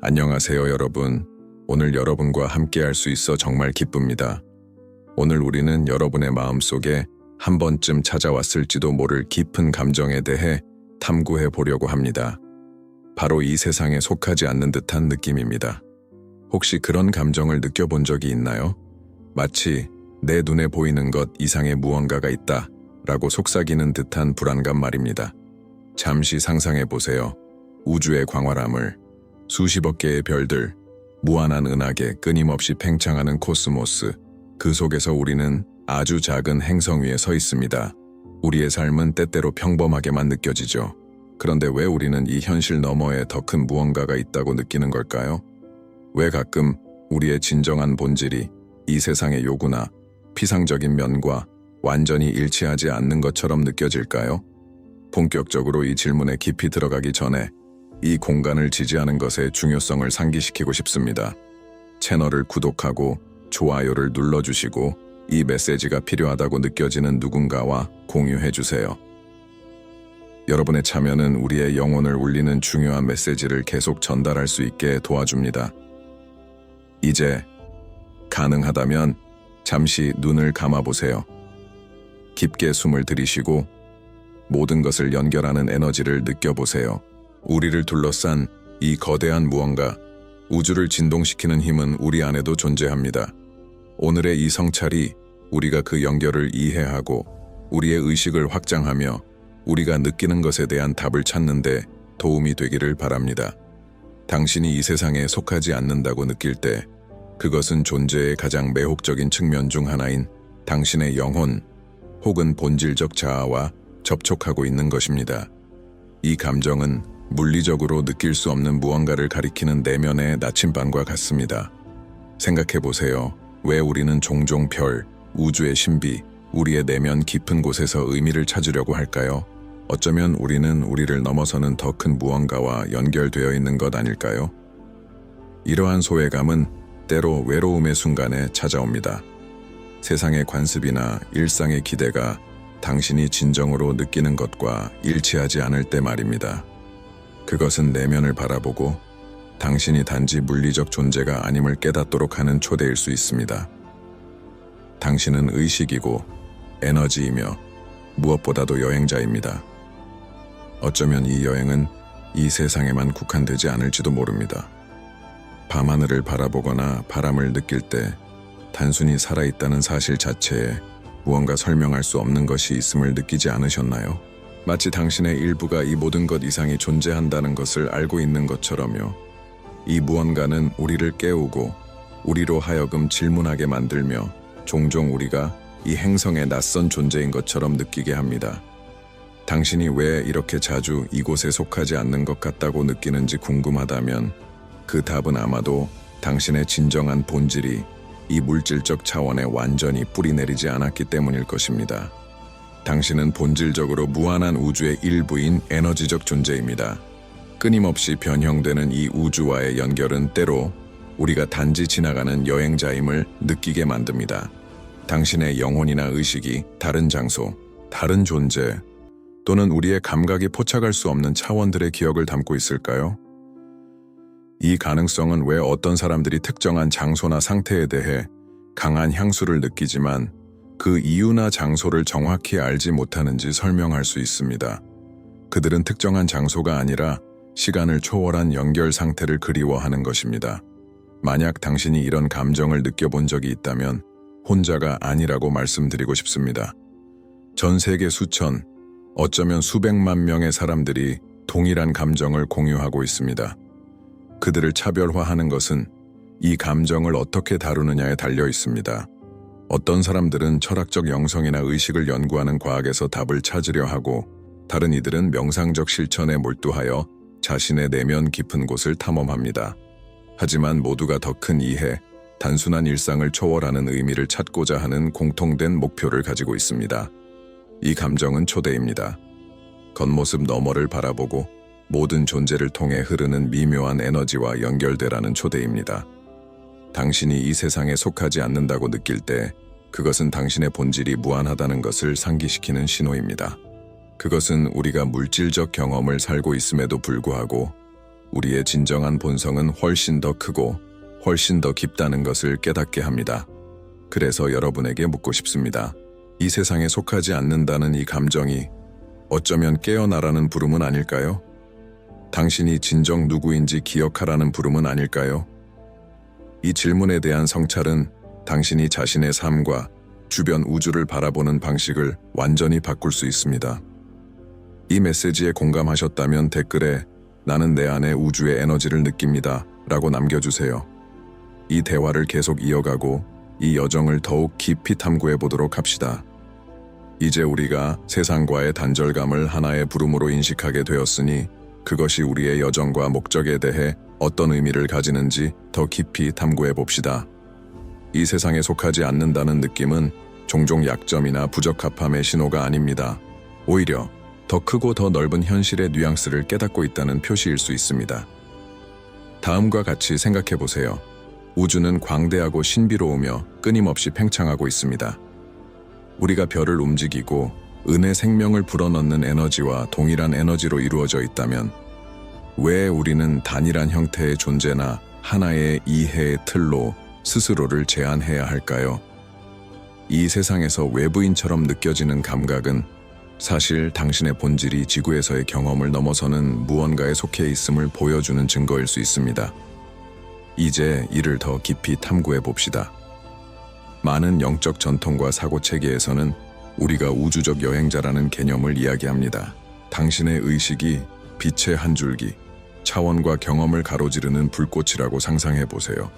안녕하세요, 여러분. 오늘 여러분과 함께 할 수 있어 정말 기쁩니다. 오늘 우리는 여러분의 마음속에 한 번쯤 찾아왔을지도 모를 깊은 감정에 대해 탐구해 보려고 합니다. 바로 이 세상에 속하지 않는 듯한 느낌입니다. 혹시 그런 감정을 느껴본 적이 있나요? 마치 내 눈에 보이는 것 이상의 무언가가 있다 라고 속삭이는 듯한 불안감 말입니다. 잠시 상상해 보세요. 우주의 광활함을, 수십억 개의 별들, 무한한 은하계 끊임없이 팽창하는 코스모스, 그 속에서 우리는 아주 작은 행성 위에 서 있습니다. 우리의 삶은 때때로 평범하게만 느껴지죠. 그런데 왜 우리는 이 현실 너머에 더 큰 무언가가 있다고 느끼는 걸까요? 왜 가끔 우리의 진정한 본질이 이 세상의 요구나 피상적인 면과 완전히 일치하지 않는 것처럼 느껴질까요? 본격적으로 이 질문에 깊이 들어가기 전에 이 공간을 지지하는 것의 중요성을 상기시키고 싶습니다. 채널을 구독하고 좋아요를 눌러주시고 이 메시지가 필요하다고 느껴지는 누군가와 공유해주세요. 여러분의 참여는 우리의 영혼을 울리는 중요한 메시지를 계속 전달할 수 있게 도와줍니다. 이제 가능하다면 잠시 눈을 감아보세요. 깊게 숨을 들이쉬고 모든 것을 연결하는 에너지를 느껴보세요. 우리를 둘러싼 이 거대한 무언가, 우주를 진동시키는 힘은 우리 안에도 존재합니다. 오늘의 이 성찰이 우리가 그 연결을 이해하고 우리의 의식을 확장하며 우리가 느끼는 것에 대한 답을 찾는 데 도움이 되기를 바랍니다. 당신이 이 세상에 속하지 않는다고 느낄 때 그것은 존재의 가장 매혹적인 측면 중 하나인 당신의 영혼 혹은 본질적 자아와 접촉하고 있는 것입니다. 이 감정은 물리적으로 느낄 수 없는 무언가를 가리키는 내면의 나침반과 같습니다. 생각해보세요. 왜 우리는 종종 별, 우주의 신비, 우리의 내면 깊은 곳에서 의미를 찾으려고 할까요? 어쩌면 우리는 우리를 넘어서는 더 큰 무언가와 연결되어 있는 것 아닐까요? 이러한 소외감은 때로 외로움의 순간에 찾아옵니다. 세상의 관습이나 일상의 기대가 당신이 진정으로 느끼는 것과 일치하지 않을 때 말입니다. 그것은 내면을 바라보고 당신이 단지 물리적 존재가 아님을 깨닫도록 하는 초대일 수 있습니다. 당신은 의식이고 에너지이며 무엇보다도 여행자입니다. 어쩌면 이 여행은 이 세상에만 국한되지 않을지도 모릅니다. 밤하늘을 바라보거나 바람을 느낄 때 단순히 살아있다는 사실 자체에 무언가 설명할 수 없는 것이 있음을 느끼지 않으셨나요? 마치 당신의 일부가 이 모든 것 이상이 존재한다는 것을 알고 있는 것처럼요. 이 무언가는 우리를 깨우고 우리로 하여금 질문하게 만들며 종종 우리가 이 행성의 낯선 존재인 것처럼 느끼게 합니다. 당신이 왜 이렇게 자주 이곳에 속하지 않는 것 같다고 느끼는지 궁금하다면 그 답은 아마도 당신의 진정한 본질이 이 물질적 차원에 완전히 뿌리내리지 않았기 때문일 것입니다. 당신은 본질적으로 무한한 우주의 일부인 에너지적 존재입니다. 끊임없이 변형되는 이 우주와의 연결은 때로 우리가 단지 지나가는 여행자임을 느끼게 만듭니다. 당신의 영혼이나 의식이 다른 장소, 다른 존재, 또는 우리의 감각이 포착할 수 없는 차원들의 기억을 담고 있을까요? 이 가능성은 왜 어떤 사람들이 특정한 장소나 상태에 대해 강한 향수를 느끼지만 그 이유나 장소를 정확히 알지 못하는지 설명할 수 있습니다. 그들은 특정한 장소가 아니라 시간을 초월한 연결 상태를 그리워하는 것입니다. 만약 당신이 이런 감정을 느껴본 적이 있다면 혼자가 아니라고 말씀드리고 싶습니다. 전 세계 수천, 어쩌면 수백만 명의 사람들이 동일한 감정을 공유하고 있습니다. 그들을 차별화하는 것은 이 감정을 어떻게 다루느냐에 달려 있습니다. 어떤 사람들은 철학적 영성이나 의식을 연구하는 과학에서 답을 찾으려 하고 다른 이들은 명상적 실천에 몰두하여 자신의 내면 깊은 곳을 탐험합니다. 하지만 모두가 더 큰 이해, 단순한 일상을 초월하는 의미를 찾고자 하는 공통된 목표를 가지고 있습니다. 이 감정은 초대입니다. 겉모습 너머를 바라보고 모든 존재를 통해 흐르는 미묘한 에너지와 연결되라는 초대입니다. 당신이 이 세상에 속하지 않는다고 느낄 때 그것은 당신의 본질이 무한하다는 것을 상기시키는 신호입니다. 그것은 우리가 물질적 경험을 살고 있음에도 불구하고 우리의 진정한 본성은 훨씬 더 크고 훨씬 더 깊다는 것을 깨닫게 합니다. 그래서 여러분에게 묻고 싶습니다. 이 세상에 속하지 않는다는 이 감정이 어쩌면 깨어나라는 부름은 아닐까요? 당신이 진정 누구인지 기억하라는 부름은 아닐까요? 이 질문에 대한 성찰은 당신이 자신의 삶과 주변 우주를 바라보는 방식을 완전히 바꿀 수 있습니다. 이 메시지에 공감하셨다면 댓글에 나는 내 안에 우주의 에너지를 느낍니다 라고 남겨주세요. 이 대화를 계속 이어가고 이 여정을 더욱 깊이 탐구해 보도록 합시다. 이제 우리가 세상과의 단절감을 하나의 부름으로 인식하게 되었으니 그것이 우리의 여정과 목적에 대해 어떤 의미를 가지는지 더 깊이 탐구해 봅시다. 이 세상에 속하지 않는다는 느낌은 종종 약점이나 부적합함의 신호가 아닙니다. 오히려 더 크고 더 넓은 현실의 뉘앙스를 깨닫고 있다는 표시일 수 있습니다. 다음과 같이 생각해 보세요. 우주는 광대하고 신비로우며 끊임없이 팽창하고 있습니다. 우리가 별을 움직이고 은의 생명을 불어넣는 에너지와 동일한 에너지로 이루어져 있다면 왜 우리는 단일한 형태의 존재나 하나의 이해의 틀로 스스로를 제한해야 할까요? 이 세상에서 외부인처럼 느껴지는 감각은 사실 당신의 본질이 지구에서의 경험을 넘어서는 무언가에 속해 있음을 보여주는 증거일 수 있습니다. 이제 이를 더 깊이 탐구해 봅시다. 많은 영적 전통과 사고 체계에서는 우리가 우주적 여행자라는 개념을 이야기합니다. 당신의 의식이 빛의 한 줄기, 차원과 경험을 가로지르는 불꽃이라고 상상해 보세요.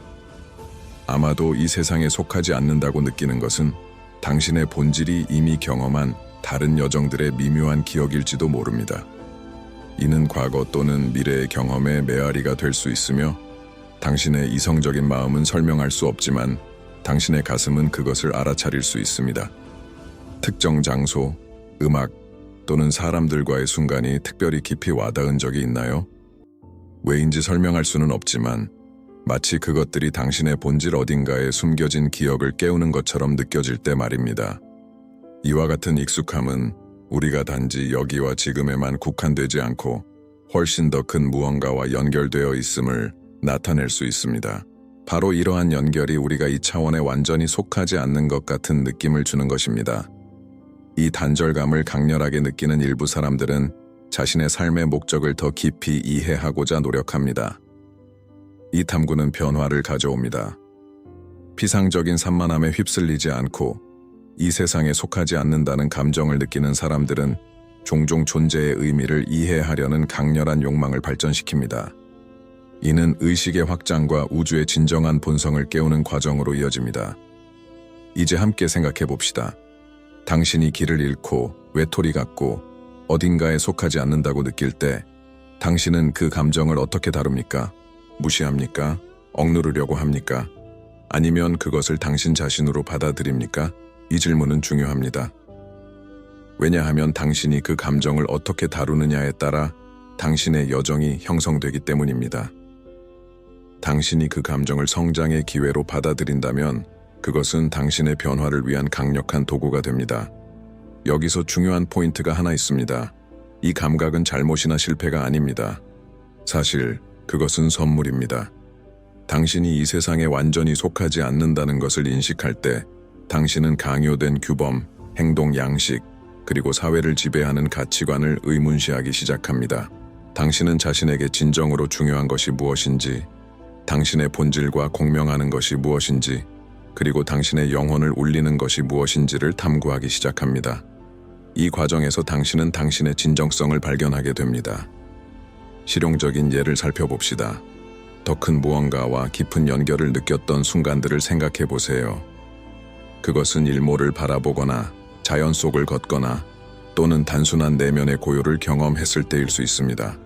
아마도 이 세상에 속하지 않는다고 느끼는 것은 당신의 본질이 이미 경험한 다른 여정들의 미묘한 기억일지도 모릅니다. 이는 과거 또는 미래의 경험의 메아리가 될 수 있으며 당신의 이성적인 마음은 설명할 수 없지만 당신의 가슴은 그것을 알아차릴 수 있습니다. 특정 장소, 음악 또는 사람들과의 순간이 특별히 깊이 와닿은 적이 있나요? 왜인지 설명할 수는 없지만 마치 그것들이 당신의 본질 어딘가에 숨겨진 기억을 깨우는 것처럼 느껴질 때 말입니다. 이와 같은 익숙함은 우리가 단지 여기와 지금에만 국한되지 않고 훨씬 더 큰 무언가와 연결되어 있음을 나타낼 수 있습니다. 바로 이러한 연결이 우리가 이 차원에 완전히 속하지 않는 것 같은 느낌을 주는 것입니다. 이 단절감을 강렬하게 느끼는 일부 사람들은 자신의 삶의 목적을 더 깊이 이해하고자 노력합니다. 이 탐구는 변화를 가져옵니다. 피상적인 산만함에 휩쓸리지 않고 이 세상에 속하지 않는다는 감정을 느끼는 사람들은 종종 존재의 의미를 이해하려는 강렬한 욕망을 발전시킵니다. 이는 의식의 확장과 우주의 진정한 본성을 깨우는 과정으로 이어집니다. 이제 함께 생각해 봅시다. 당신이 길을 잃고 외톨이 같고 어딘가에 속하지 않는다고 느낄 때 당신은 그 감정을 어떻게 다룹니까? 무시합니까? 억누르려고 합니까? 아니면 그것을 당신 자신으로 받아들입니까? 이 질문은 중요합니다. 왜냐하면 당신이 그 감정을 어떻게 다루느냐에 따라 당신의 여정이 형성되기 때문입니다. 당신이 그 감정을 성장의 기회로 받아들인다면 그것은 당신의 변화를 위한 강력한 도구가 됩니다. 여기서 중요한 포인트가 하나 있습니다. 이 감각은 잘못이나 실패가 아닙니다. 사실 그것은 선물입니다. 당신이 이 세상에 완전히 속하지 않는다는 것을 인식할 때 당신은 강요된 규범, 행동 양식, 그리고 사회를 지배하는 가치관을 의문시하기 시작합니다. 당신은 자신에게 진정으로 중요한 것이 무엇인지, 당신의 본질과 공명하는 것이 무엇인지, 그리고 당신의 영혼을 울리는 것이 무엇인지를 탐구하기 시작합니다. 이 과정에서 당신은 당신의 진정성을 발견하게 됩니다. 실용적인 예를 살펴봅시다. 더 큰 무언가와 깊은 연결을 느꼈던 순간들을 생각해 보세요. 그것은 일몰을 바라보거나 자연 속을 걷거나 또는 단순한 내면의 고요를 경험했을 때일 수 있습니다.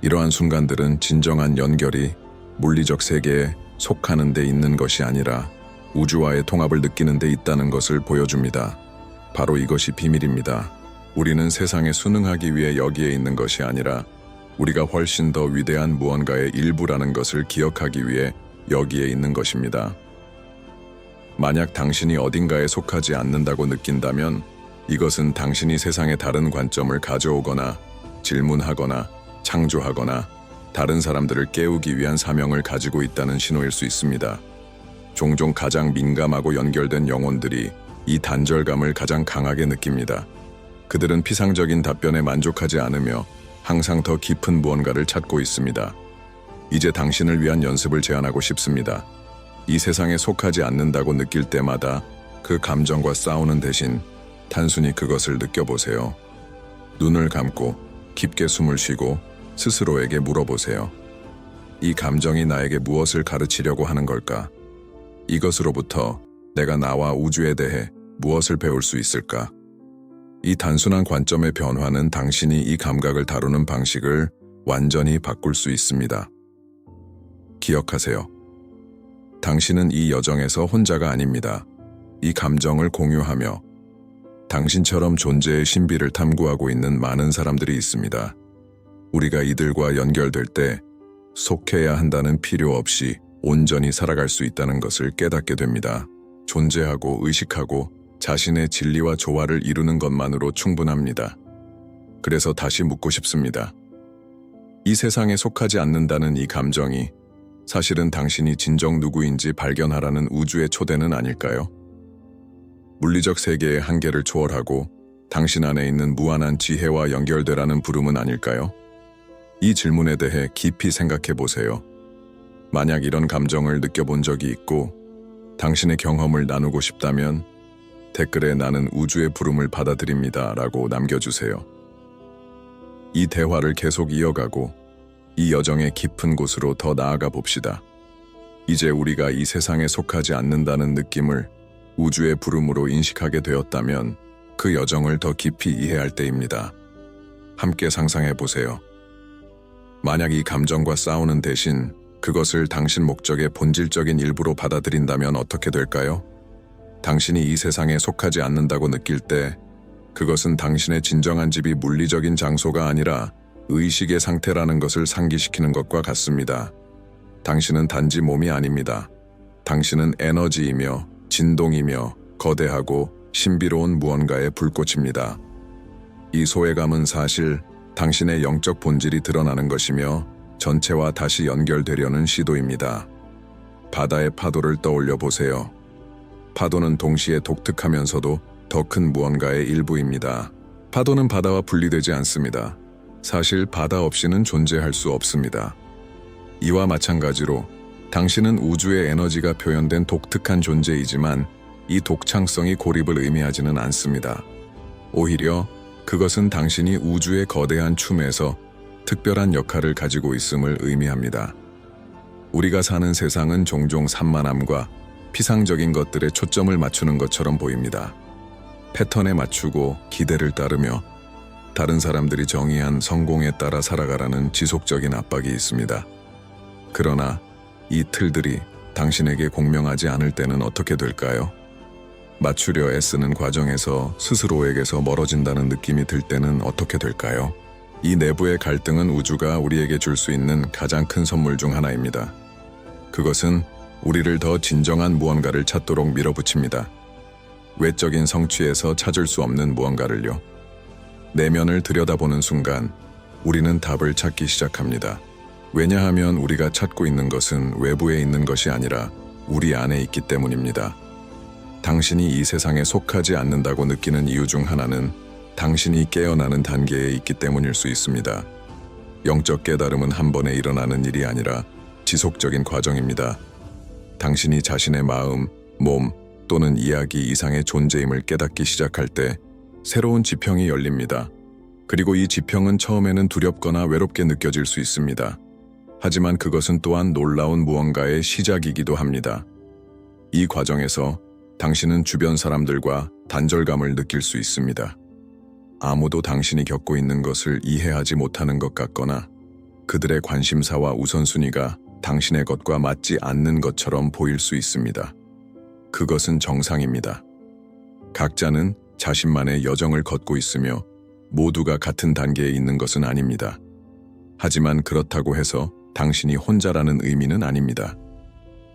이러한 순간들은 진정한 연결이 물리적 세계에 속하는 데 있는 것이 아니라 우주와의 통합을 느끼는 데 있다는 것을 보여줍니다. 바로 이것이 비밀입니다. 우리는 세상에 순응하기 위해 여기에 있는 것이 아니라 우리가 훨씬 더 위대한 무언가의 일부라는 것을 기억하기 위해 여기에 있는 것입니다. 만약 당신이 어딘가에 속하지 않는다고 느낀다면 이것은 당신이 세상에 다른 관점을 가져오거나 질문하거나 창조하거나 다른 사람들을 깨우기 위한 사명을 가지고 있다는 신호일 수 있습니다. 종종 가장 민감하고 연결된 영혼들이 이 단절감을 가장 강하게 느낍니다. 그들은 피상적인 답변에 만족하지 않으며 항상 더 깊은 무언가를 찾고 있습니다. 이제 당신을 위한 연습을 제안하고 싶습니다. 이 세상에 속하지 않는다고 느낄 때마다 그 감정과 싸우는 대신 단순히 그것을 느껴보세요. 눈을 감고 깊게 숨을 쉬고 스스로에게 물어보세요. 이 감정이 나에게 무엇을 가르치려고 하는 걸까? 이것으로부터 내가 나와 우주에 대해 무엇을 배울 수 있을까? 이 단순한 관점의 변화는 당신이 이 감각을 다루는 방식을 완전히 바꿀 수 있습니다. 기억하세요. 당신은 이 여정에서 혼자가 아닙니다. 이 감정을 공유하며 당신처럼 존재의 신비를 탐구하고 있는 많은 사람들이 있습니다. 우리가 이들과 연결될 때 속해야 한다는 필요 없이 온전히 살아갈 수 있다는 것을 깨닫게 됩니다. 존재하고 의식하고 자신의 진리와 조화를 이루는 것만으로 충분합니다. 그래서 다시 묻고 싶습니다. 이 세상에 속하지 않는다는 이 감정이 사실은 당신이 진정 누구인지 발견하라는 우주의 초대는 아닐까요? 물리적 세계의 한계를 초월하고 당신 안에 있는 무한한 지혜와 연결되라는 부름은 아닐까요? 이 질문에 대해 깊이 생각해 보세요. 만약 이런 감정을 느껴본 적이 있고 당신의 경험을 나누고 싶다면 댓글에 나는 우주의 부름을 받아들입니다 라고 남겨주세요. 이 대화를 계속 이어가고 이 여정의 깊은 곳으로 더 나아가 봅시다. 이제 우리가 이 세상에 속하지 않는다는 느낌을 우주의 부름으로 인식하게 되었다면 그 여정을 더 깊이 이해할 때입니다. 함께 상상해 보세요. 만약 이 감정과 싸우는 대신 그것을 당신 목적의 본질적인 일부로 받아들인다면 어떻게 될까요? 당신이 이 세상에 속하지 않는다고 느낄 때 그것은 당신의 진정한 집이 물리적인 장소가 아니라 의식의 상태라는 것을 상기시키는 것과 같습니다. 당신은 단지 몸이 아닙니다. 당신은 에너지이며 진동이며 거대하고 신비로운 무언가의 불꽃입니다. 이 소외감은 사실 당신의 영적 본질이 드러나는 것이며 전체와 다시 연결되려는 시도입니다. 바다의 파도를 떠올려 보세요. 파도는 동시에 독특하면서도 더 큰 무언가의 일부입니다. 파도는 바다와 분리되지 않습니다. 사실 바다 없이는 존재할 수 없습니다. 이와 마찬가지로 당신은 우주의 에너지가 표현된 독특한 존재이지만 이 독창성이 고립을 의미하지는 않습니다. 오히려 그것은 당신이 우주의 거대한 춤에서 특별한 역할을 가지고 있음을 의미합니다. 우리가 사는 세상은 종종 산만함과 피상적인 것들에 초점을 맞추는 것처럼 보입니다. 패턴에 맞추고 기대를 따르며 다른 사람들이 정의한 성공에 따라 살아가라는 지속적인 압박이 있습니다. 그러나 이 틀들이 당신에게 공명하지 않을 때는 어떻게 될까요? 맞추려 애쓰는 과정에서 스스로에게서 멀어진다는 느낌이 들 때는 어떻게 될까요? 이 내부의 갈등은 우주가 우리에게 줄 수 있는 가장 큰 선물 중 하나입니다. 그것은 우리를 더 진정한 무언가를 찾도록 밀어붙입니다. 외적인 성취에서 찾을 수 없는 무언가를요. 내면을 들여다보는 순간 우리는 답을 찾기 시작합니다. 왜냐하면 우리가 찾고 있는 것은 외부에 있는 것이 아니라 우리 안에 있기 때문입니다. 당신이 이 세상에 속하지 않는다고 느끼는 이유 중 하나는 당신이 깨어나는 단계에 있기 때문일 수 있습니다. 영적 깨달음은 한 번에 일어나는 일이 아니라 지속적인 과정입니다. 당신이 자신의 마음, 몸 또는 이야기 이상의 존재임을 깨닫기 시작할 때 새로운 지평이 열립니다. 그리고 이 지평은 처음에는 두렵거나 외롭게 느껴질 수 있습니다. 하지만 그것은 또한 놀라운 무언가의 시작이기도 합니다. 이 과정에서 당신은 주변 사람들과 단절감을 느낄 수 있습니다. 아무도 당신이 겪고 있는 것을 이해하지 못하는 것 같거나 그들의 관심사와 우선순위가 당신의 것과 맞지 않는 것처럼 보일 수 있습니다. 그것은 정상입니다. 각자는 자신만의 여정을 걷고 있으며 모두가 같은 단계에 있는 것은 아닙니다. 하지만 그렇다고 해서 당신이 혼자라는 의미는 아닙니다.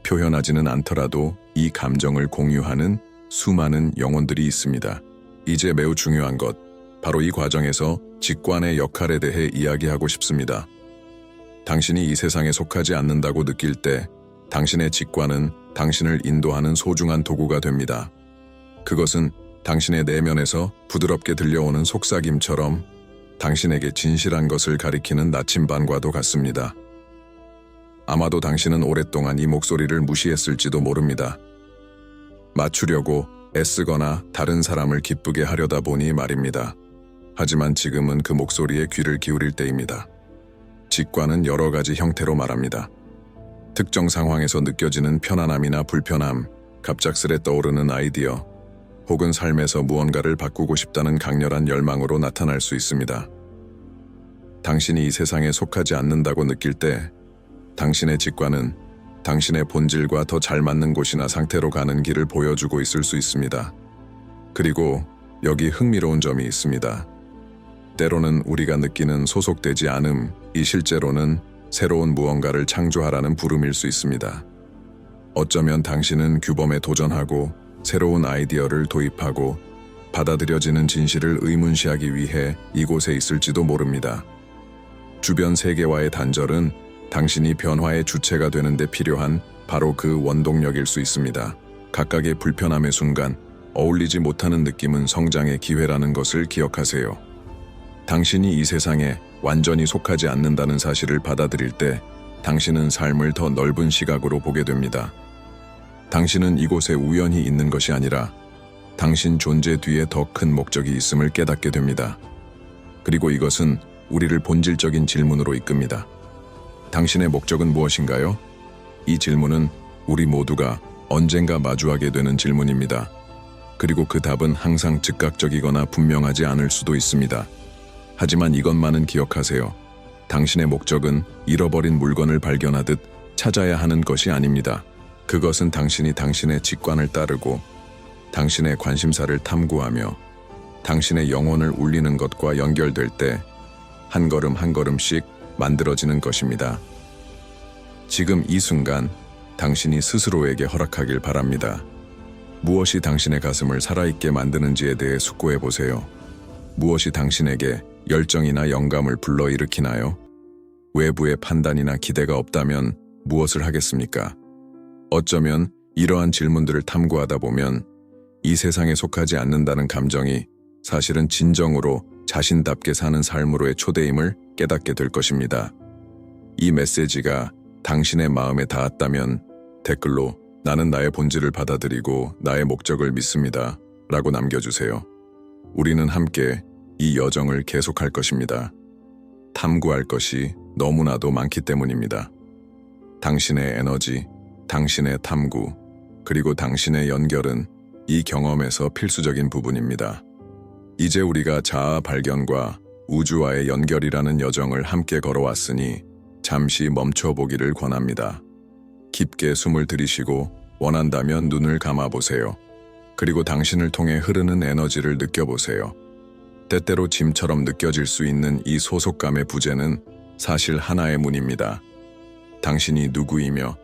표현하지는 않더라도 이 감정을 공유하는 수많은 영혼들이 있습니다. 이제 매우 중요한 것, 바로 이 과정에서 직관의 역할에 대해 이야기하고 싶습니다. 당신이 이 세상에 속하지 않는다고 느낄 때 당신의 직관은 당신을 인도하는 소중한 도구가 됩니다. 그것은 당신의 내면에서 부드럽게 들려오는 속삭임처럼 당신에게 진실한 것을 가리키는 나침반과도 같습니다. 아마도 당신은 오랫동안 이 목소리를 무시했을지도 모릅니다. 맞추려고 애쓰거나 다른 사람을 기쁘게 하려다 보니 말입니다. 하지만 지금은 그 목소리에 귀를 기울일 때입니다. 직관은 여러 가지 형태로 말합니다. 특정 상황에서 느껴지는 편안함이나 불편함, 갑작스레 떠오르는 아이디어, 혹은 삶에서 무언가를 바꾸고 싶다는 강렬한 열망으로 나타날 수 있습니다. 당신이 이 세상에 속하지 않는다고 느낄 때 당신의 직관은 당신의 본질과 더 잘 맞는 곳이나 상태로 가는 길을 보여주고 있을 수 있습니다. 그리고 여기 흥미로운 점이 있습니다. 때로는 우리가 느끼는 소속되지 않음이 실제로는 새로운 무언가를 창조하라는 부름일 수 있습니다. 어쩌면 당신은 규범에 도전하고 새로운 아이디어를 도입하고 받아들여지는 진실을 의문시하기 위해 이곳에 있을지도 모릅니다. 주변 세계와의 단절은 당신이 변화의 주체가 되는 데 필요한 바로 그 원동력일 수 있습니다. 각각의 불편함의 순간, 어울리지 못하는 느낌은 성장의 기회라는 것을 기억하세요. 당신이 이 세상에 완전히 속하지 않는다는 사실을 받아들일 때 당신은 삶을 더 넓은 시각으로 보게 됩니다. 당신은 이곳에 우연히 있는 것이 아니라 당신 존재 뒤에 더 큰 목적이 있음을 깨닫게 됩니다. 그리고 이것은 우리를 본질적인 질문으로 이끕니다. 당신의 목적은 무엇인가요? 이 질문은 우리 모두가 언젠가 마주하게 되는 질문입니다. 그리고 그 답은 항상 즉각적이거나 분명하지 않을 수도 있습니다. 하지만 이것만은 기억하세요. 당신의 목적은 잃어버린 물건을 발견하듯 찾아야 하는 것이 아닙니다. 그것은 당신이 당신의 직관을 따르고 당신의 관심사를 탐구하며 당신의 영혼을 울리는 것과 연결될 때 한 걸음 한 걸음씩 만들어지는 것입니다. 지금 이 순간 당신이 스스로에게 허락하길 바랍니다. 무엇이 당신의 가슴을 살아있게 만드는지에 대해 숙고해 보세요. 무엇이 당신에게 열정이나 영감을 불러일으키나요? 외부의 판단이나 기대가 없다면 무엇을 하겠습니까? 어쩌면 이러한 질문들을 탐구하다 보면 이 세상에 속하지 않는다는 감정이 사실은 진정으로 자신답게 사는 삶으로의 초대임을 깨닫게 될 것입니다. 이 메시지가 당신의 마음에 닿았다면 댓글로 나는 나의 본질을 받아들이고 나의 목적을 믿습니다 라고 남겨주세요. 우리는 함께 이 여정을 계속할 것입니다. 탐구할 것이 너무나도 많기 때문입니다. 당신의 에너지, 당신의 탐구, 그리고 당신의 연결은 이 경험에서 필수적인 부분입니다. 이제 우리가 자아 발견과 우주와의 연결이라는 여정을 함께 걸어왔으니 잠시 멈춰보기를 권합니다. 깊게 숨을 들이쉬고 원한다면 눈을 감아보세요. 그리고 당신을 통해 흐르는 에너지를 느껴보세요. 때때로 짐처럼 느껴질 수 있는 이 소속감의 부재는 사실 하나의 문입니다. 당신이 누구이며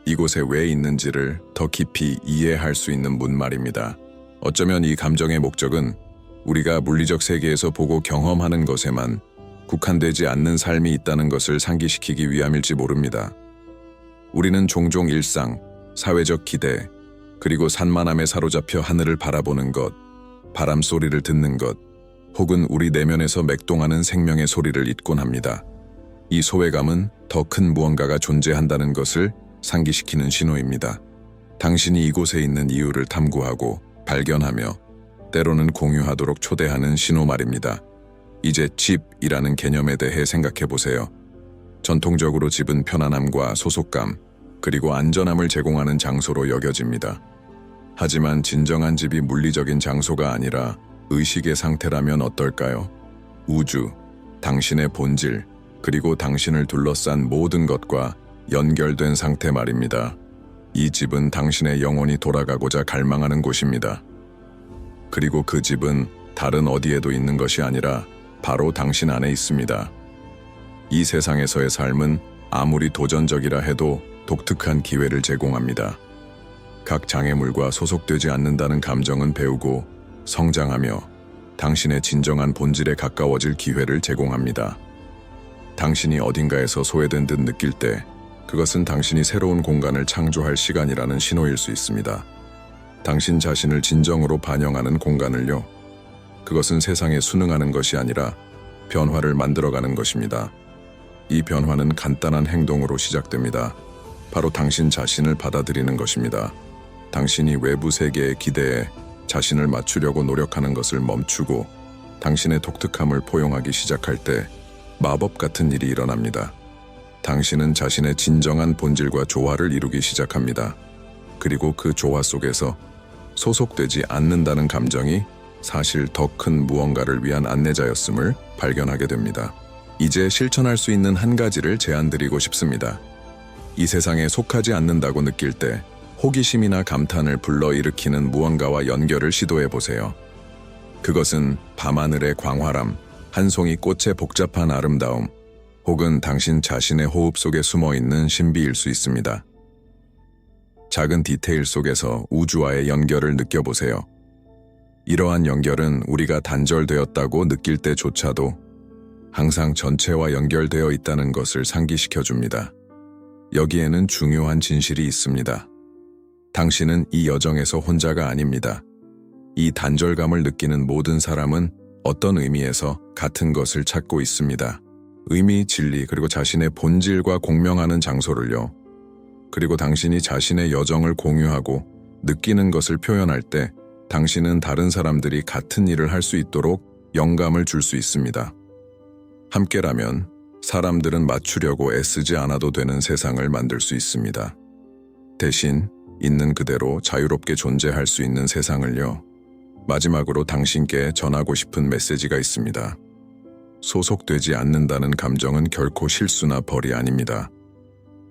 이곳에 왜 있는지를 더 깊이 이해할 수 있는 문 말입니다. 어쩌면 이 감정의 목적은 우리가 물리적 세계에서 보고 경험하는 것에만 국한되지 않는 삶이 있다는 것을 상기시키기 위함일지 모릅니다. 우리는 종종 일상, 사회적 기대, 그리고 산만함에 사로잡혀 하늘을 바라보는 것, 바람 소리를 듣는 것, 혹은 우리 내면에서 맥동하는 생명의 소리를 잊곤 합니다. 이 소외감은 더 큰 무언가가 존재한다는 것을 상기시키는 신호입니다. 당신이 이곳에 있는 이유를 탐구하고 발견하며 때로는 공유하도록 초대하는 신호 말입니다. 이제 집이라는 개념에 대해 생각해 보세요. 전통적으로 집은 편안함과 소속감, 그리고 안전함을 제공하는 장소로 여겨집니다. 하지만 진정한 집이 물리적인 장소가 아니라 의식의 상태라면 어떨까요? 우주, 당신의 본질, 그리고 당신을 둘러싼 모든 것과 연결된 상태 말입니다. 이 집은 당신의 영혼이 돌아가고자 갈망하는 곳입니다. 그리고 그 집은 다른 어디에도 있는 것이 아니라 바로 당신 안에 있습니다. 이 세상에서의 삶은 아무리 도전적이라 해도 독특한 기회를 제공합니다. 각 장애물과 소속되지 않는다는 감정은 배우고 성장하며 당신의 진정한 본질에 가까워질 기회를 제공합니다. 당신이 어딘가에서 소외된 듯 느낄 때 그것은 당신이 새로운 공간을 창조할 시간이라는 신호일 수 있습니다. 당신 자신을 진정으로 반영하는 공간을요. 그것은 세상에 순응하는 것이 아니라 변화를 만들어가는 것입니다. 이 변화는 간단한 행동으로 시작됩니다. 바로 당신 자신을 받아들이는 것입니다. 당신이 외부 세계의 기대에 자신을 맞추려고 노력하는 것을 멈추고 당신의 독특함을 포용하기 시작할 때 마법 같은 일이 일어납니다. 당신은 자신의 진정한 본질과 조화를 이루기 시작합니다. 그리고 그 조화 속에서 소속되지 않는다는 감정이 사실 더 큰 무언가를 위한 안내자였음을 발견하게 됩니다. 이제 실천할 수 있는 한 가지를 제안드리고 싶습니다. 이 세상에 속하지 않는다고 느낄 때 호기심이나 감탄을 불러일으키는 무언가와 연결을 시도해 보세요. 그것은 밤하늘의 광활함, 한 송이 꽃의 복잡한 아름다움, 혹은 당신 자신의 호흡 속에 숨어있는 신비일 수 있습니다. 작은 디테일 속에서 우주와의 연결을 느껴보세요. 이러한 연결은 우리가 단절되었다고 느낄 때조차도 항상 전체와 연결되어 있다는 것을 상기시켜줍니다. 여기에는 중요한 진실이 있습니다. 당신은 이 여정에서 혼자가 아닙니다. 이 단절감을 느끼는 모든 사람은 어떤 의미에서 같은 것을 찾고 있습니다. 의미, 진리, 그리고 자신의 본질과 공명하는 장소를요. 그리고 당신이 자신의 여정을 공유하고 느끼는 것을 표현할 때 당신은 다른 사람들이 같은 일을 할 수 있도록 영감을 줄 수 있습니다. 함께라면 사람들은 맞추려고 애쓰지 않아도 되는 세상을 만들 수 있습니다. 대신 있는 그대로 자유롭게 존재할 수 있는 세상을요. 마지막으로 당신께 전하고 싶은 메시지가 있습니다. 소속되지 않는다는 감정은 결코 실수나 벌이 아닙니다.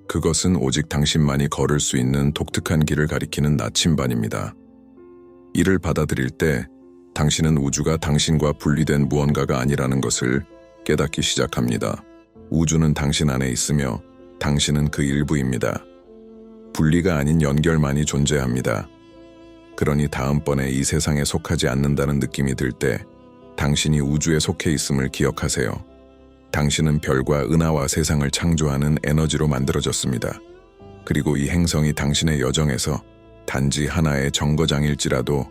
그것은 오직 당신만이 걸을 수 있는 독특한 길을 가리키는 나침반입니다. 이를 받아들일 때 당신은 우주가 당신과 분리된 무언가가 아니라는 것을 깨닫기 시작합니다. 우주는 당신 안에 있으며 당신은 그 일부입니다. 분리가 아닌 연결만이 존재합니다. 그러니 다음번에 이 세상에 속하지 않는다는 느낌이 들 때 당신이 우주에 속해 있음을 기억하세요. 당신은 별과 은하와 세상을 창조하는 에너지로 만들어졌습니다. 그리고 이 행성이 당신의 여정에서 단지 하나의 정거장일지라도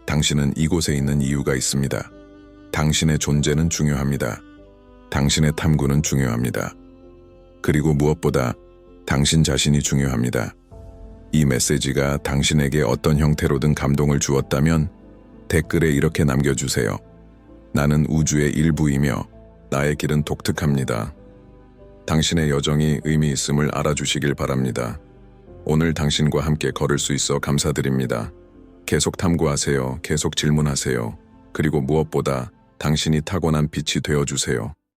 당신은 이곳에 있는 이유가 있습니다. 당신의 존재는 중요합니다. 당신의 탐구는 중요합니다. 그리고 무엇보다 당신 자신이 중요합니다. 이 메시지가 당신에게 어떤 형태로든 감동을 주었다면 댓글에 이렇게 남겨주세요. 나는 우주의 일부이며 나의 길은 독특합니다. 당신의 여정이 의미 있음을 알아주시길 바랍니다. 오늘 당신과 함께 걸을 수 있어 감사드립니다. 계속 탐구하세요. 계속 질문하세요. 그리고 무엇보다 당신이 타고난 빛이 되어주세요.